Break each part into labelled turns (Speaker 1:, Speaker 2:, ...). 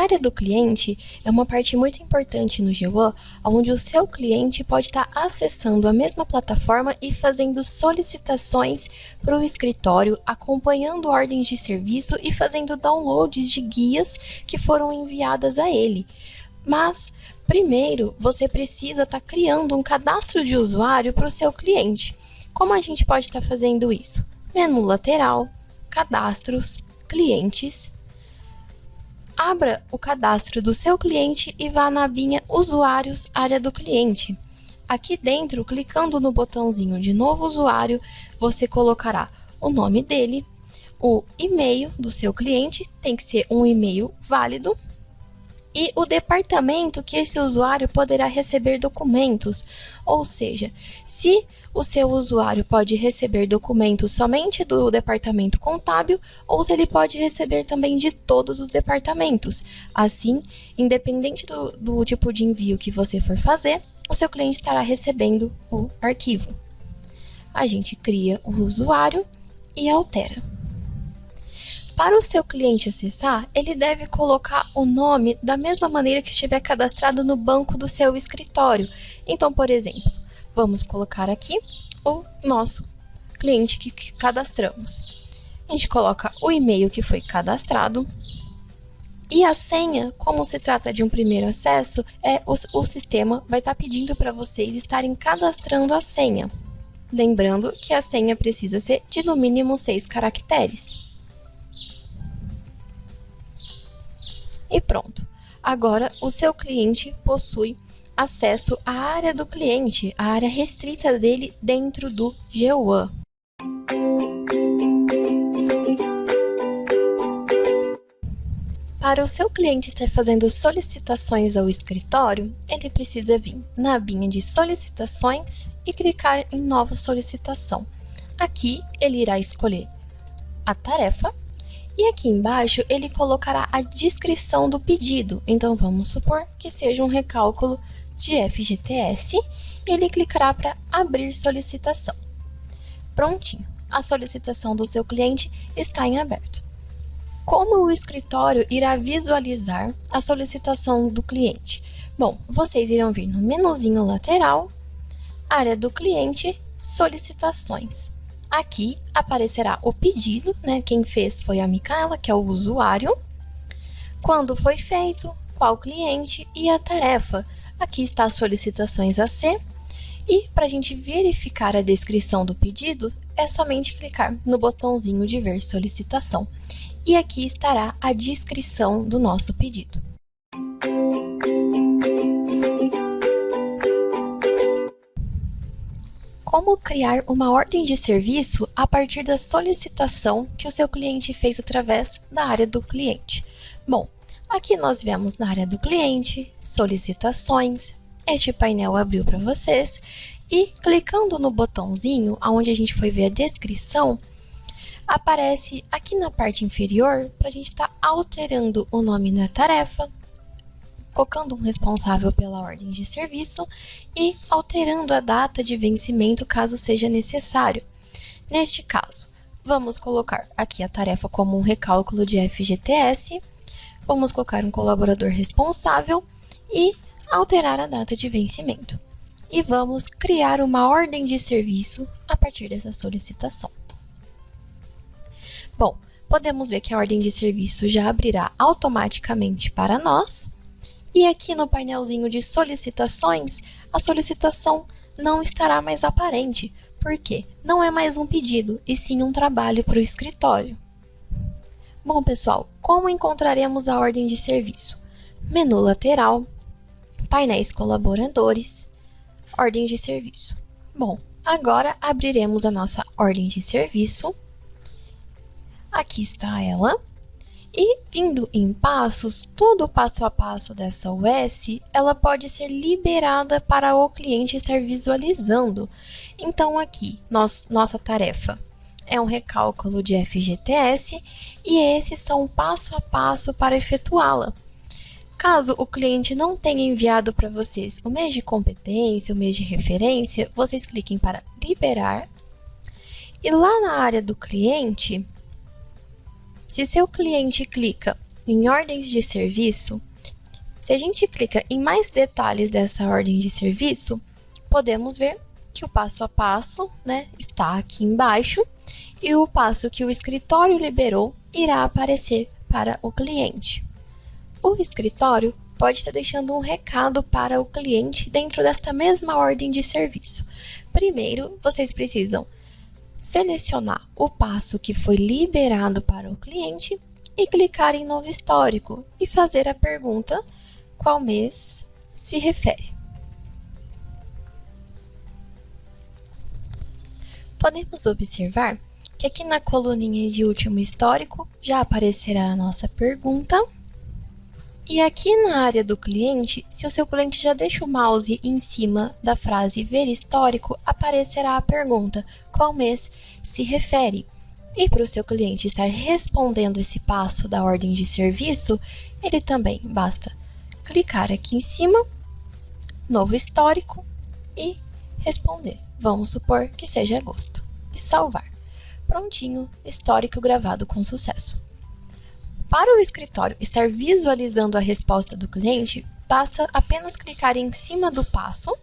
Speaker 1: área do cliente é uma parte muito importante no G1, onde o seu cliente pode estar acessando a mesma plataforma e fazendo solicitações para o escritório, acompanhando ordens de serviço e fazendo downloads de guias que foram enviadas a ele. Mas, primeiro, você precisa estar criando um cadastro de usuário para o seu cliente. Como a gente pode estar fazendo isso? Menu lateral, cadastros, clientes. Abra o cadastro do seu cliente e vá na abinha Usuários, área do cliente. Aqui dentro, clicando no botãozinho de Novo Usuário, você colocará o nome dele, o e-mail do seu cliente, tem que ser um e-mail válido, e o departamento que esse usuário poderá receber documentos, ou seja, se o seu usuário pode receber documentos somente do departamento contábil ou se ele pode receber também de todos os departamentos. Assim, independente do tipo de envio que você for fazer, o seu cliente estará recebendo o arquivo. A gente cria o usuário e altera. Para o seu cliente acessar, ele deve colocar o nome da mesma maneira que estiver cadastrado no banco do seu escritório. Então, por exemplo, vamos colocar aqui o nosso cliente que cadastramos. A gente coloca o e-mail que foi cadastrado e a senha, como se trata de um primeiro acesso, o sistema vai estar pedindo para vocês estarem cadastrando a senha. Lembrando que a senha precisa ser de no mínimo 6 caracteres. E pronto, agora o seu cliente possui acesso à área do cliente, a área restrita dele dentro do G1. Para o seu cliente estar fazendo solicitações ao escritório, ele precisa vir na abinha de solicitações e clicar em nova solicitação. Aqui ele irá escolher a tarefa. E aqui embaixo ele colocará a descrição do pedido. Então vamos supor que seja um recálculo de FGTS e ele clicará para abrir solicitação. Prontinho, a solicitação do seu cliente está em aberto. Como o escritório irá visualizar a solicitação do cliente? Bom, vocês irão vir no menuzinho lateral, área do cliente, solicitações. Aqui aparecerá o pedido, Quem fez foi a Micaela, que é o usuário. Quando foi feito, qual cliente e a tarefa. Aqui está as solicitações a ser. E para a gente verificar a descrição do pedido, é somente clicar no botãozinho de ver solicitação. E aqui estará a descrição do nosso pedido. Como criar uma ordem de serviço a partir da solicitação que o seu cliente fez através da área do cliente? Bom, aqui nós viemos na área do cliente, solicitações, este painel abriu para vocês e clicando no botãozinho onde a gente foi ver a descrição, aparece aqui na parte inferior para a gente estar alterando o nome da tarefa, colocando um responsável pela ordem de serviço e alterando a data de vencimento caso seja necessário. Neste caso, vamos colocar aqui a tarefa como um recálculo de FGTS, vamos colocar um colaborador responsável e alterar a data de vencimento. E vamos criar uma ordem de serviço a partir dessa solicitação. Bom, podemos ver que a ordem de serviço já abrirá automaticamente para nós. E aqui no painelzinho de solicitações, a solicitação não estará mais aparente, porque não é mais um pedido, e sim um trabalho para o escritório. Bom, pessoal, como encontraremos a ordem de serviço? Menu lateral, painéis colaboradores, ordem de serviço. Bom, agora abriremos a nossa ordem de serviço. Aqui está ela. E vindo em passos, todo o passo a passo dessa OS, ela pode ser liberada para o cliente estar visualizando. Então aqui, nossa tarefa é um recálculo de FGTS e esses são o passo a passo para efetuá-la. Caso o cliente não tenha enviado para vocês o mês de competência, o mês de referência, vocês cliquem para liberar. E lá na área do cliente, se seu cliente clica em ordens de serviço, se a gente clica em mais detalhes dessa ordem de serviço, podemos ver que o passo a passo, está aqui embaixo e o passo que o escritório liberou irá aparecer para o cliente. O escritório pode estar deixando um recado para o cliente dentro desta mesma ordem de serviço. Primeiro, vocês precisam selecionar o passo que foi liberado para o cliente e clicar em novo histórico e fazer a pergunta qual mês se refere. Podemos observar que aqui na coluninha de último histórico já aparecerá a nossa pergunta. E aqui na área do cliente, se o seu cliente já deixa o mouse em cima da frase ver histórico, aparecerá a pergunta qual mês se refere. E para o seu cliente estar respondendo esse passo da ordem de serviço, ele também basta clicar aqui em cima, novo histórico e responder. Vamos supor que seja agosto. E salvar. Prontinho, histórico gravado com sucesso. Para o escritório estar visualizando a resposta do cliente, basta apenas clicar em cima do passo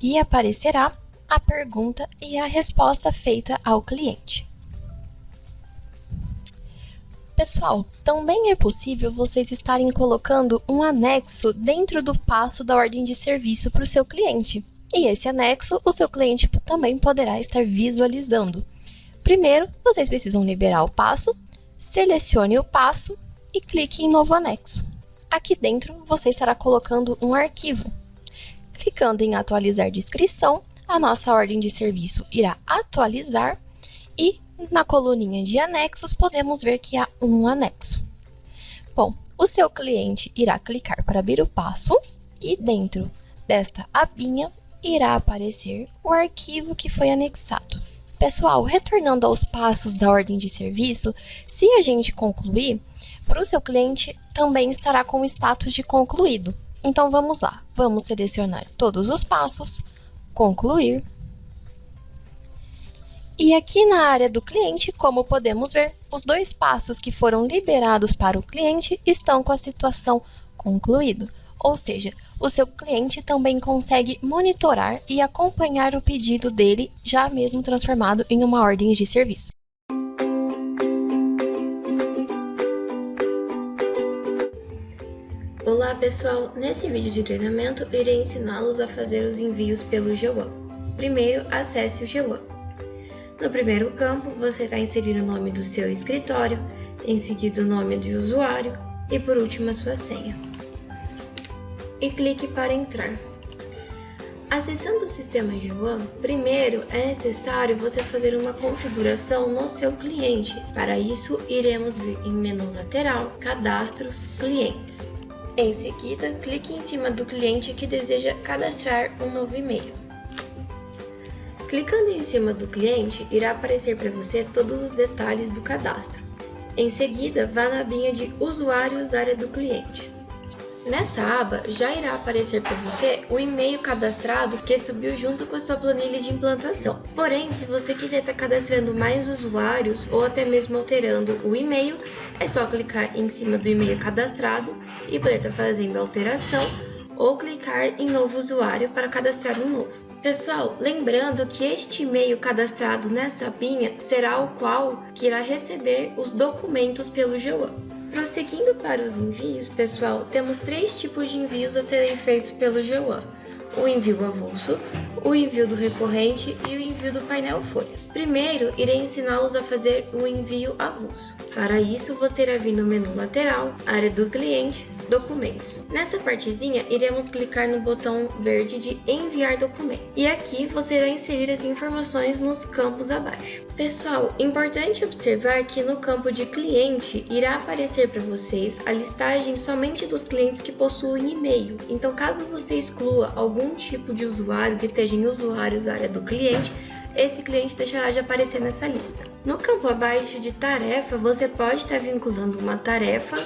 Speaker 1: e aparecerá a pergunta e a resposta feita ao cliente. Pessoal, também é possível vocês estarem colocando um anexo dentro do passo da ordem de serviço para o seu cliente. E esse anexo, o seu cliente também poderá estar visualizando. Primeiro, vocês precisam liberar o passo, selecione o passo e clique em novo anexo. Aqui dentro, você estará colocando um arquivo. Clicando em atualizar descrição, a nossa ordem de serviço irá atualizar e na coluninha de anexos podemos ver que há um anexo. Bom, o seu cliente irá clicar para abrir o passo e dentro desta abinha irá aparecer o arquivo que foi anexado. Pessoal, retornando aos passos da ordem de serviço, se a gente concluir, para o seu cliente também estará com o status de concluído. Então vamos lá, vamos selecionar todos os passos, concluir. E aqui na área do cliente, como podemos ver, os dois passos que foram liberados para o cliente estão com a situação concluído. Ou seja, o seu cliente também consegue monitorar e acompanhar o pedido dele, já mesmo transformado em uma ordem de serviço. Olá pessoal, nesse vídeo de treinamento irei ensiná-los a fazer os envios pelo G1. Primeiro, acesse o G1. No primeiro campo, você irá inserir o nome do seu escritório, em seguida o nome do usuário e por último a sua senha. E clique para entrar. Acessando o sistema G1, primeiro é necessário você fazer uma configuração no seu cliente. Para isso, iremos vir em menu lateral, cadastros, clientes. Em seguida, clique em cima do cliente que deseja cadastrar um novo e-mail. Clicando em cima do cliente, irá aparecer para você todos os detalhes do cadastro. Em seguida, vá na abinha de usuários área do cliente. Nessa aba, já irá aparecer para você o e-mail cadastrado que subiu junto com a sua planilha de implantação. Porém, se você quiser estar cadastrando mais usuários ou até mesmo alterando o e-mail, é só clicar em cima do e-mail cadastrado e poder estar fazendo a alteração ou clicar em novo usuário para cadastrar um novo. Pessoal, lembrando que este e-mail cadastrado nessa abinha será o qual que irá receber os documentos pelo G1. Prosseguindo para os envios, pessoal, temos três tipos de envios a serem feitos pelo G1. O envio avulso, o envio do recorrente e o envio do painel folha. Primeiro, irei ensiná-los a fazer o envio avulso. Para isso, você irá vir no menu lateral, área do cliente, documentos. Nessa partezinha, iremos clicar no botão verde de enviar documento. E aqui você irá inserir as informações nos campos abaixo. Pessoal, importante observar que no campo de cliente irá aparecer para vocês a listagem somente dos clientes que possuem e-mail. Então, caso você exclua algum tipo de usuário que esteja em usuários área do cliente, esse cliente deixará de aparecer nessa lista. No campo abaixo de tarefa, você pode estar vinculando uma tarefa,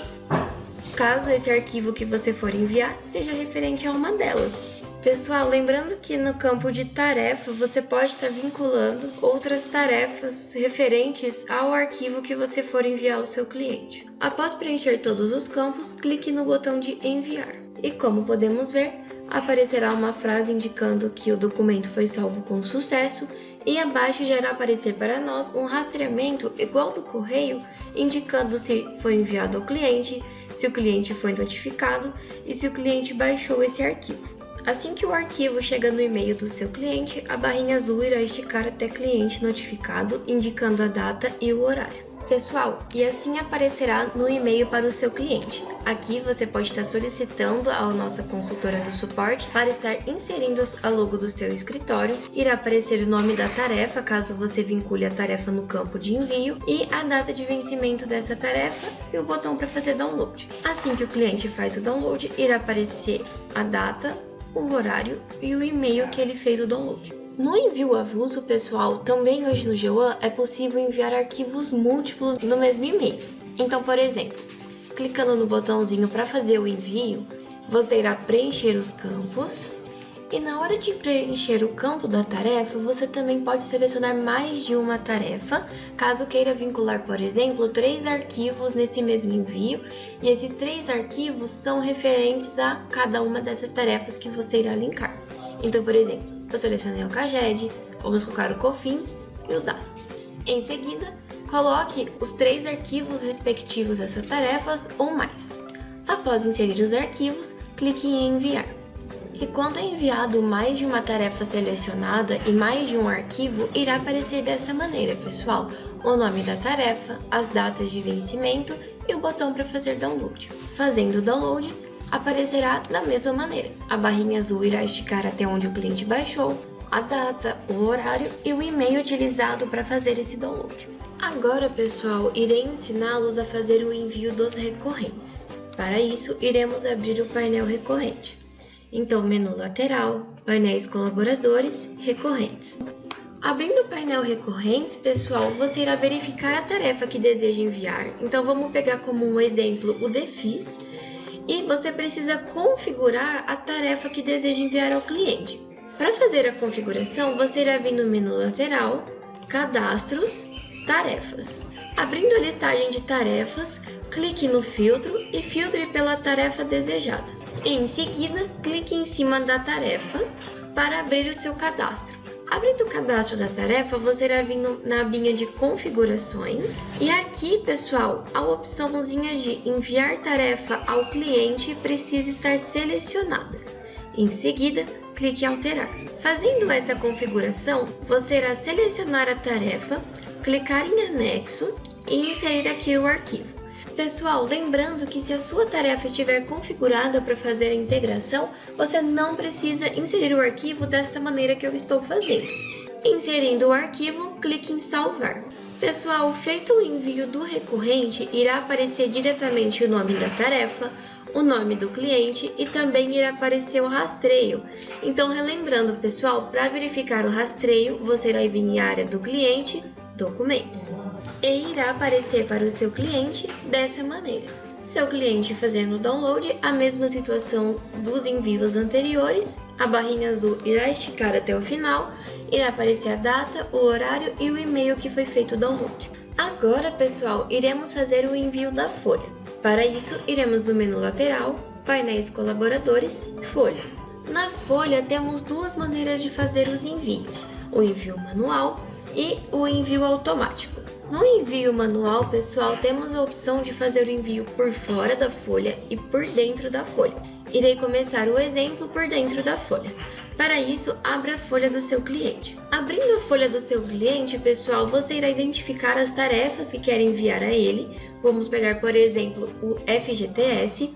Speaker 1: caso esse arquivo que você for enviar seja referente a uma delas. Pessoal, lembrando que no campo de tarefa você pode estar vinculando outras tarefas referentes ao arquivo que você for enviar ao seu cliente. Após preencher todos os campos, clique no botão de enviar. E como podemos ver, aparecerá uma frase indicando que o documento foi salvo com sucesso e abaixo já irá aparecer para nós um rastreamento igual do correio, indicando se foi enviado ao cliente, se o cliente foi notificado e se o cliente baixou esse arquivo. Assim que o arquivo chega no e-mail do seu cliente, a barrinha azul irá esticar até cliente notificado, indicando a data e o horário. Pessoal, e assim aparecerá no e-mail para o seu cliente. Aqui você pode estar solicitando à nossa consultora do suporte para estar inserindo a logo do seu escritório. Irá aparecer o nome da tarefa, caso você vincule a tarefa no campo de envio, e a data de vencimento dessa tarefa e o botão para fazer download. Assim que o cliente faz o download, irá aparecer a data, o horário e o e-mail que ele fez o download. No envio avulso, pessoal, também hoje no G1 é possível enviar arquivos múltiplos no mesmo e-mail. Então, por exemplo, clicando no botãozinho para fazer o envio, você irá preencher os campos e na hora de preencher o campo da tarefa, você também pode selecionar mais de uma tarefa, caso queira vincular, por exemplo, 3 arquivos nesse mesmo envio, e esses 3 arquivos são referentes a cada uma dessas tarefas que você irá linkar. Então, por exemplo, eu selecionei o CAGED, vamos colocar o COFINS e o DAS. Em seguida, coloque os 3 arquivos respectivos dessas tarefas ou mais. Após inserir os arquivos, clique em enviar. E quando é enviado mais de uma tarefa selecionada e mais de um arquivo, irá aparecer dessa maneira, pessoal: o nome da tarefa, as datas de vencimento e o botão para fazer download. Fazendo o download, aparecerá da mesma maneira. A barrinha azul irá esticar até onde o cliente baixou, a data, o horário e o e-mail utilizado para fazer esse download. Agora, pessoal, irei ensiná-los a fazer o envio dos recorrentes. Para isso, iremos abrir o painel recorrente. Então, menu lateral, painéis colaboradores, recorrentes. Abrindo o painel recorrentes, pessoal, você irá verificar a tarefa que deseja enviar. Então, vamos pegar como um exemplo o DEFIS e você precisa configurar a tarefa que deseja enviar ao cliente. Para fazer a configuração, você irá vir no menu lateral, cadastros, tarefas. Abrindo a listagem de tarefas, clique no filtro e filtre pela tarefa desejada. Em seguida, clique em cima da tarefa para abrir o seu cadastro. Abrindo o cadastro da tarefa, você irá vir na abinha de configurações e aqui, pessoal, a opçãozinha de enviar tarefa ao cliente precisa estar selecionada. Em seguida, clique em alterar. Fazendo essa configuração, você irá selecionar a tarefa, clicar em anexo e inserir aqui o arquivo. Pessoal, lembrando que se a sua tarefa estiver configurada para fazer a integração, você não precisa inserir o arquivo dessa maneira que eu estou fazendo. Inserindo o arquivo, clique em salvar. Pessoal, feito o envio do recorrente, irá aparecer diretamente o nome da tarefa, o nome do cliente e também irá aparecer o rastreio. Então, relembrando, pessoal, para verificar o rastreio, você irá vir em área do cliente, documentos, e irá aparecer para o seu cliente dessa maneira. Seu cliente fazendo o download, a mesma situação dos envios anteriores, a barrinha azul irá esticar até o final, irá aparecer a data, o horário e o e-mail que foi feito o download. Agora, pessoal, iremos fazer o envio da folha. Para isso, iremos no menu lateral, painéis colaboradores, folha. Na folha, temos 2 maneiras de fazer os envios: o envio manual e o envio automático. No envio manual, pessoal, temos a opção de fazer o envio por fora da folha e por dentro da folha. Irei começar o exemplo por dentro da folha. Para isso, abra a folha do seu cliente. Abrindo a folha do seu cliente, pessoal, você irá identificar as tarefas que quer enviar a ele. Vamos pegar, por exemplo, o FGTS.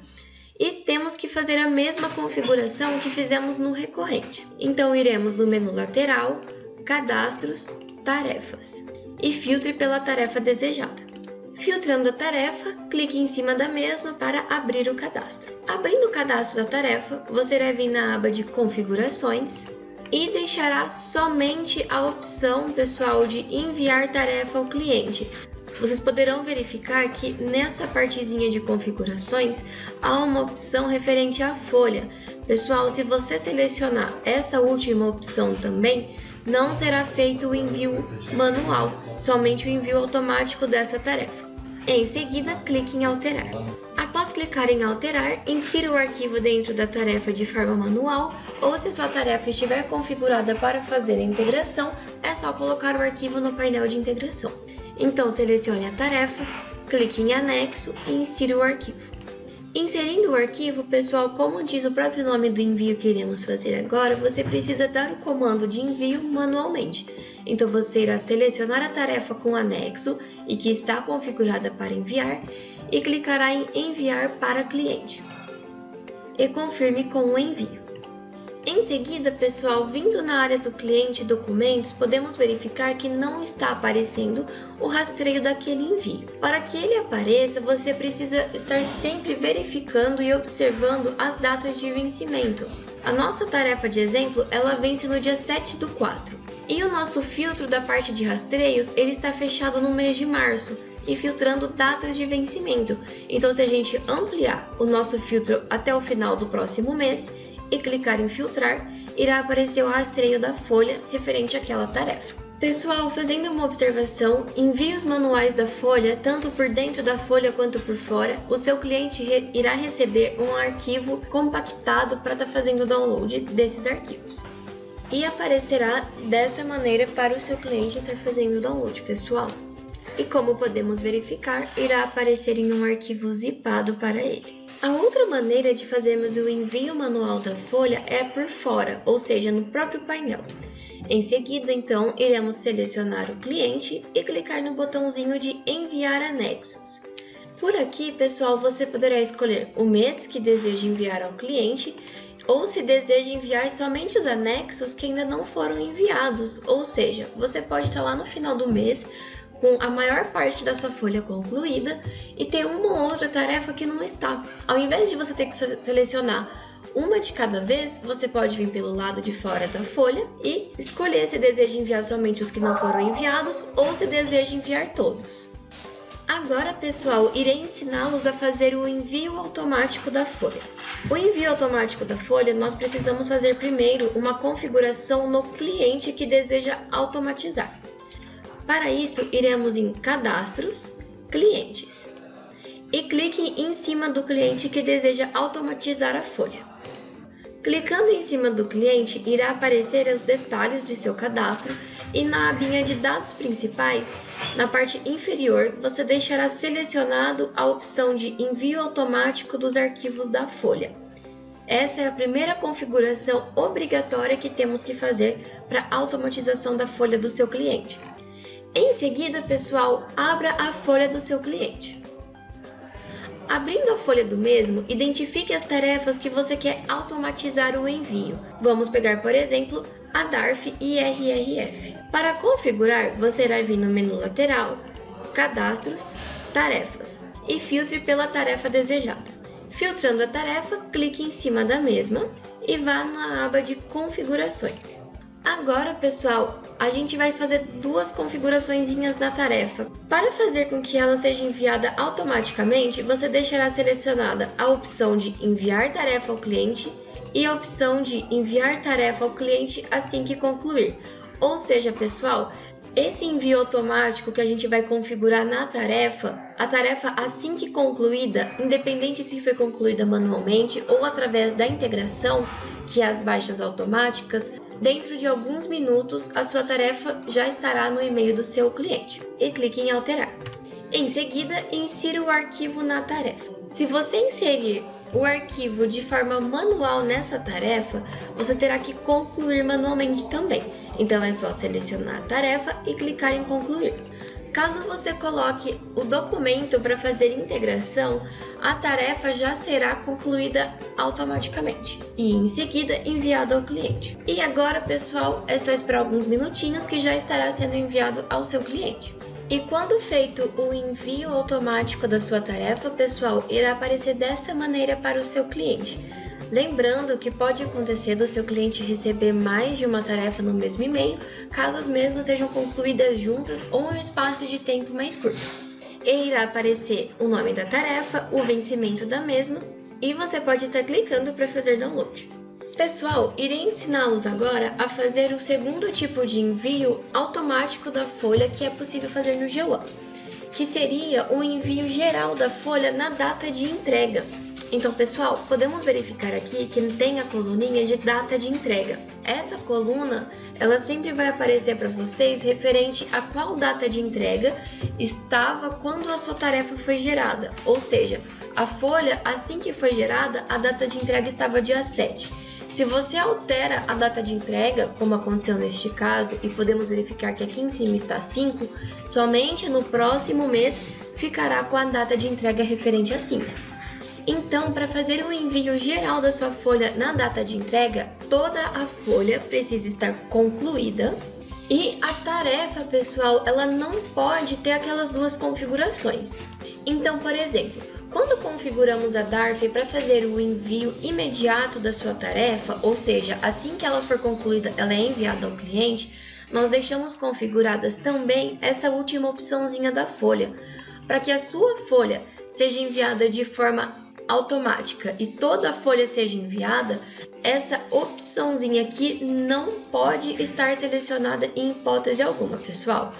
Speaker 1: E temos que fazer a mesma configuração que fizemos no recorrente. Então, iremos no menu lateral, cadastros, tarefas e filtre pela tarefa desejada. Filtrando a tarefa, clique em cima da mesma para abrir o cadastro. Abrindo o cadastro da tarefa, você irá vir na aba de configurações e deixará somente a opção, pessoal, de enviar tarefa ao cliente. vocês poderão verificar que nessa partezinha de configurações há uma opção referente à folha. Pessoal, se você selecionar essa última opção também, não será feito o envio manual, somente o envio automático dessa tarefa. Em seguida, clique em alterar. Após clicar em alterar, insira o arquivo dentro da tarefa de forma manual, ou se sua tarefa estiver configurada para fazer a integração, é só colocar o arquivo no painel de integração. Então selecione a tarefa, clique em anexo e insira o arquivo. Inserindo o arquivo, pessoal, como diz o próprio nome do envio que iremos fazer agora, você precisa dar o comando de envio manualmente. Então você irá selecionar a tarefa com anexo e que está configurada para enviar e clicará em enviar para cliente. E confirme com o envio. Em seguida, pessoal, vindo na área do cliente documentos, podemos verificar que não está aparecendo o rastreio daquele envio. Para que ele apareça, você precisa estar sempre verificando e observando as datas de vencimento. A nossa tarefa de exemplo, ela vence no dia 7/4. E o nosso filtro da parte de rastreios, ele está fechado no mês de março e filtrando datas de vencimento. Então, se a gente ampliar o nosso filtro até o final do próximo mês, e clicar em filtrar, irá aparecer o rastreio da folha referente àquela tarefa. Pessoal, fazendo uma observação, envios manuais da folha, tanto por dentro da folha quanto por fora, o seu cliente irá receber um arquivo compactado para estar fazendo o download desses arquivos. E aparecerá dessa maneira para o seu cliente estar fazendo o download, pessoal. E como podemos verificar, irá aparecer em um arquivo zipado para ele. A outra maneira de fazermos o envio manual da folha é por fora, ou seja, no próprio painel. Em seguida, então, iremos selecionar o cliente e clicar no botãozinho de enviar anexos. Por aqui, pessoal, você poderá escolher o mês que deseja enviar ao cliente ou se deseja enviar somente os anexos que ainda não foram enviados, ou seja, você pode estar lá no final do mês com a maior parte da sua folha concluída e tem uma ou outra tarefa que não está. Ao invés de você ter que selecionar uma de cada vez, você pode vir pelo lado de fora da folha e escolher se deseja enviar somente os que não foram enviados ou se deseja enviar todos. Agora, pessoal, irei ensiná-los a fazer o envio automático da folha. O envio automático da folha, nós precisamos fazer primeiro uma configuração no cliente que deseja automatizar. Para isso, iremos em Cadastros, Clientes e clique em cima do cliente que deseja automatizar a folha. Clicando em cima do cliente, irá aparecer os detalhes de seu cadastro e na abinha de dados principais, na parte inferior, você deixará selecionado a opção de envio automático dos arquivos da folha. Essa é a primeira configuração obrigatória que temos que fazer para a automatização da folha do seu cliente. Em seguida, pessoal, abra a folha do seu cliente. Abrindo a folha do mesmo, identifique as tarefas que você quer automatizar o envio. Vamos pegar, por exemplo, a DARF e RRF. Para configurar, você irá vir no menu lateral, Cadastros, Tarefas e filtre pela tarefa desejada. Filtrando a tarefa, clique em cima da mesma e vá na aba de Configurações. Agora, pessoal, a gente vai fazer duas configuraçõezinhas da tarefa. Para fazer com que ela seja enviada automaticamente, você deixará selecionada a opção de enviar tarefa ao cliente e a opção de enviar tarefa ao cliente assim que concluir. Ou seja, pessoal, esse envio automático que a gente vai configurar na tarefa, a tarefa assim que concluída, independente se foi concluída manualmente ou através da integração, que é as baixas automáticas, dentro de alguns minutos a sua tarefa já estará no e-mail do seu cliente. E clique em alterar. Em seguida, insira o arquivo na tarefa. Se você inserir o arquivo de forma manual nessa tarefa, você terá que concluir manualmente também. Então é só selecionar a tarefa e clicar em concluir. Caso você coloque o documento para fazer integração, a tarefa já será concluída automaticamente e em seguida enviada ao cliente. E agora, pessoal, é só esperar alguns minutinhos que já estará sendo enviado ao seu cliente. E quando feito o envio automático da sua tarefa, pessoal, irá aparecer dessa maneira para o seu cliente. Lembrando que pode acontecer do seu cliente receber mais de uma tarefa no mesmo e-mail, caso as mesmas sejam concluídas juntas ou em um espaço de tempo mais curto. e irá aparecer o nome da tarefa, o vencimento da mesma e você pode estar clicando para fazer download. Pessoal, irei ensiná-los agora a fazer o segundo tipo de envio automático da folha que é possível fazer no G1, que seria o envio geral da folha na data de entrega. Então, pessoal, podemos verificar aqui que tem a coluninha de data de entrega. Essa coluna, ela sempre vai aparecer para vocês referente a qual data de entrega estava quando a sua tarefa foi gerada. Ou seja, a folha, assim que foi gerada, a data de entrega estava dia 7. Se você altera a data de entrega, como aconteceu neste caso, e podemos verificar que aqui em cima está 5, somente no próximo mês ficará com a data de entrega referente a 5. Então, para fazer o envio geral da sua folha na data de entrega, toda a folha precisa estar concluída e a tarefa, pessoal, ela não pode ter aquelas duas configurações. Então, por exemplo, quando configuramos a Darf para fazer o envio imediato da sua tarefa, ou seja, assim que ela for concluída, ela é enviada ao cliente, nós deixamos configuradas também essa última opçãozinha da folha, para que a sua folha seja enviada de forma automática e toda a folha seja enviada, essa opçãozinha aqui não pode estar selecionada em hipótese alguma, pessoal.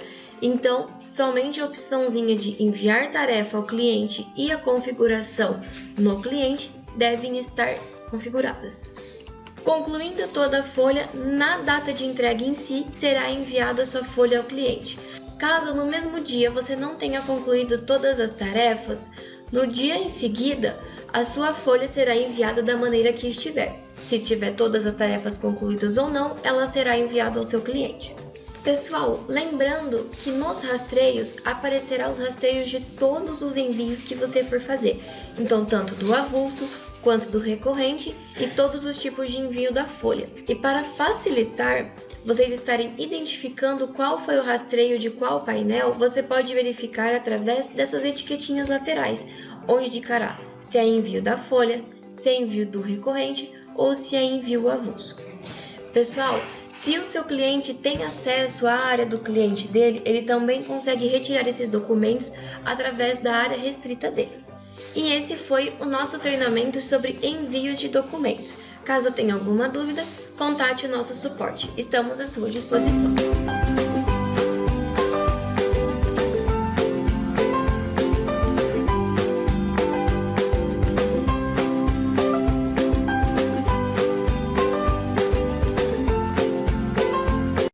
Speaker 1: Então, somente a opçãozinha de enviar tarefa ao cliente e a configuração no cliente devem estar configuradas. Concluindo toda a folha, na data de entrega em si, será enviada a sua folha ao cliente. Caso no mesmo dia você não tenha concluído todas as tarefas, no dia em seguida, a sua folha será enviada da maneira que estiver. Se tiver todas as tarefas concluídas ou não, ela será enviada ao seu cliente. Pessoal, lembrando que nos rastreios aparecerá os rastreios de todos os envios que você for fazer. Então, tanto do avulso quanto do recorrente e todos os tipos de envio da folha. E para facilitar vocês estarem identificando qual foi o rastreio de qual painel, você pode verificar através dessas etiquetinhas laterais, onde indicará se é envio da folha, se é envio do recorrente ou se é envio avulso. Pessoal, se o seu cliente tem acesso à área do cliente dele, ele também consegue retirar esses documentos através da área restrita dele. E esse foi o nosso treinamento sobre envios de documentos. Caso tenha alguma dúvida, contate o nosso suporte. Estamos à sua disposição.